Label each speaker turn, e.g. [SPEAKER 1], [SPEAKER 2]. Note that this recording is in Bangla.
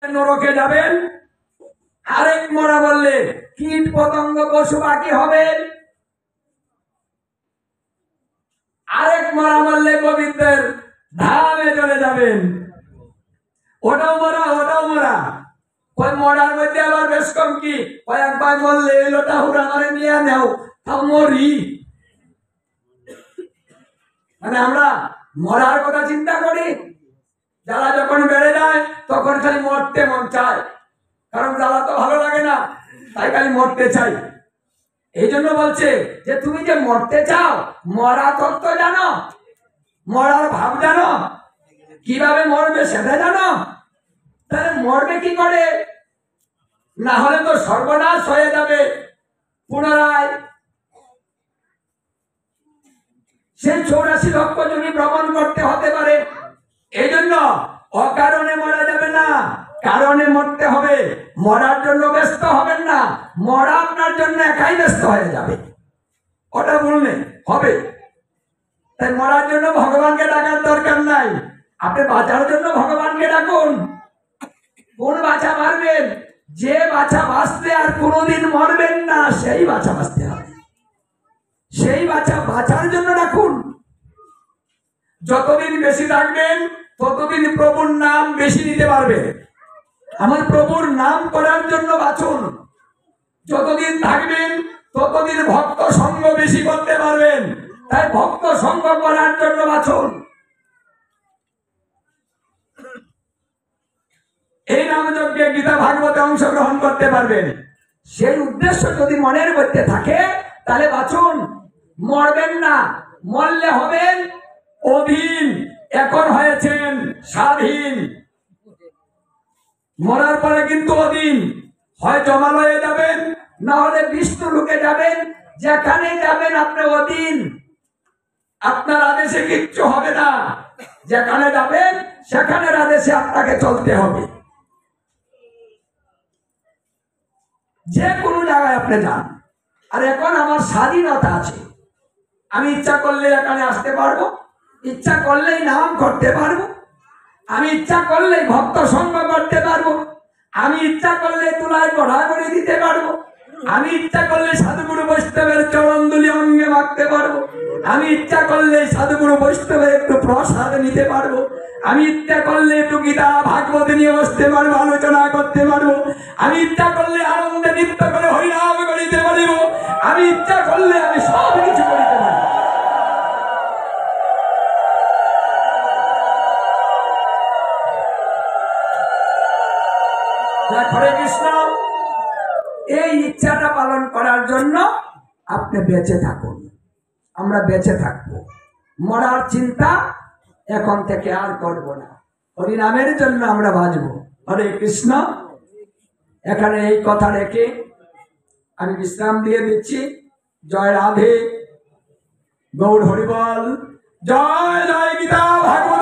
[SPEAKER 1] নরকে যাবেন। আরেক মরা বললে কীট পতঙ্গ পশু পাখি হবেন। আরেক মরা বললে গোবিন্দের ধামে চলে যাবেন। ওটাও মরা ওটাও মরা। ওই মরার মধ্যে আবার বেশ কম কি কয়েকবার মরলে এলোটা হুড়া মারে নিয়ে নেও তাও মরি। মানে আমরা মরার কথা চিন্তা করি। যারা যখন বেড়ে যায় তখন খালি মরতে মন চায়, কারণ জ্বালা তো ভালো লাগে না, তাই খালি মরতে চাই। এই জন্য বলছে যে তুমি যে মরতে চাও, মরা তত্ত্ব জানো, মরার ভাব জানো, কিভাবে মরবে সেটা জানো, তাহলে মরবে কি করে? না হলে তো সর্বনাশ হয়ে যাবে। পুনরায় সেই 84 লক্ষ জমি ভ্রমণ করতে হতে পারে। এই জন্য অকারণে মরা যাবে না, কারণে মরতে হবে। মরার জন্য ব্যস্ত হবেন না, মরা আপনার জন্য একাই ব্যস্ত হয়ে যাবে। ওটা বললে হবে। তাই মরার জন্য ভগবানকে ডাকার দরকার নাই, আপনি বাঁচার জন্য ভগবানকে ডাকুন। কোন বাছা মারবেন? যে বাছা বাঁচতে আর কোনোদিন মরবেন না, সেই বাছা বাঁচতে হবে। সেই বাছা বাঁচার জন্য ডাকুন। যতদিন বেশি থাকবেন ততদিন প্রভুর নাম বেশি নিতে পারবে। আমার প্রভুর নাম করার জন্য বাঁচুন। যতদিন থাকবেন ততদিন ভক্ত সঙ্গ বেশি করতে পারবেন, তাই ভক্ত সঙ্গ করার জন্য বাঁচুন। এই নামযজ্ঞে গীতা ভাগবতে অংশগ্রহণ করতে পারবেন। সেই উদ্দেশ্য যদি মনের মধ্যে থাকে তাহলে বাঁচুন, মরবেন না। মরলে হবেন অধীন, এখন হয়েছেন স্বাধীন। মরার পরে কিন্তু অধীন, হয় জমালয়ে যাবেন, না হলে বিষ্ণু লোকে যাবেন। যেখানে যাবেন আপনি অধীন, আপনার আদেশে কিচ্ছু হবে না। যেখানে যাবেন সেখানের আদেশে আপনাকে চলতে হবে। যে কোনো জায়গায় আপনি যান। আর এখন আমার স্বাধীনতা আছে, আমি ইচ্ছা করলে এখানে আসতে পারবো, ইচ্ছা করলেই নাম করতে পারবো, আমি ইচ্ছা করলেই ভক্ত সঙ্গ করতে পারবো, আমি ইচ্ছা করলে তুলায় গড়াগড়ি দিতে পারবো, আমি ইচ্ছা করলে সাধুগুরু বৈষ্ণবের চরণদুলি অঙ্গে মাখতে পারবো, আমি ইচ্ছা করলে সাধুগুরু বৈষ্ণবের একটু প্রসাদ নিতে পারবো, আমি ইচ্ছা করলে একটু গীতা ভাগবত নিয়ে বসতে পারবো, আলোচনা করতে পারবো, আমি ইচ্ছা করলে আনন্দে নৃত্য করে হরিনাম করিতে পারিব, আমি ইচ্ছা করলে আমি সব কিছু করিতে পারি। হরে কৃষ্ণ। এই ইচ্ছাটা পালন করার জন্য আপনি বেঁচে থাকুন, আমরা বেঁচে থাকবো। মরার চিন্তা এখন থেকে আর করব না, হরিনামের জন্য আমরা বাঁচবো। হরে কৃষ্ণ। এখানে এই কথা রেখে আমি বিশ্রাম দিয়ে দিচ্ছি। জয় রাধে, গৌর হরিবল, জয় জয় গীতা ভাগবত।